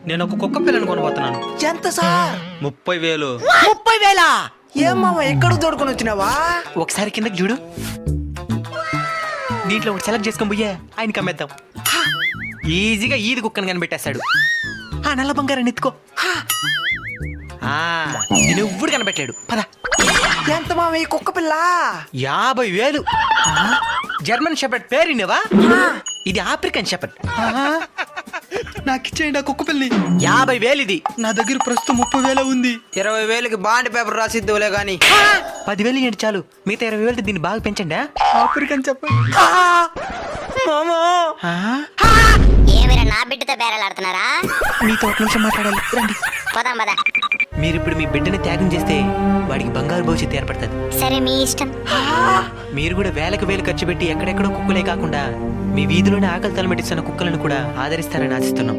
నేను ఒక కుక్క పిల్లని కొనబోతున్నాను. ఎంత సార్? 30,000. 30,000? ఏం మామ ఎక్కడ దొడుకొని వచ్చినావా? ఒకసారి కిందకి చూడు. దీంట్లో ఒకటి సెలెక్ట్ చేసుకొని పోయా ఆయనకి అమ్మేద్దాం. ఈజీగా ఈది కుక్కని కనిపెట్టేస్తాడు. ఆ నల్ల బంగారాన్ని ఎత్తుకో. నేను ఎవ్వడు కనిపెట్టాడు. పద. ఎంత మామ ఈ కుక్క పిల్ల? 50,000. జర్మన్ షెపర్డ్ పేరు విన్నావా? ఇది ఆఫ్రికన్ షెపర్డ్. నాకు ఇచ్చేయండి ఆ కుక్క పిల్లని. 50,000 ఇది. నా దగ్గర ప్రస్తుతం 30,000 ఉంది. 20,000కి బాండ్ పేపర్ రాసిద్దులే గాని. 10,000 ఏంటి చాలు. మిగతా 20,000 దీన్ని బాగా పెంచండి. ఆఫ్రికన్ చెప్పండి. ఏమైనా నా బిడ్డతో బేరలాడుతున్నారా? మీతో ఒక నిమిషం మాట్లాడాలి, రండి. పోదాం పద. మీరిప్పుడు మీ బిడ్డని త్యాగం చేస్తే వాడికి బంగారు భవిష్యత్తు ఏర్పడుతుంది. సరే మీ ఇష్టం. మీరు కూడా వేలకు వేలు ఖర్చు పెట్టి ఎక్కడెక్కడో కుక్కలే కాకుండా మీ వీధిలోనే ఆకలి తలమెట్టిస్తున్న కుక్కలను కూడా ఆదరిస్తారని ఆశిస్తున్నాం.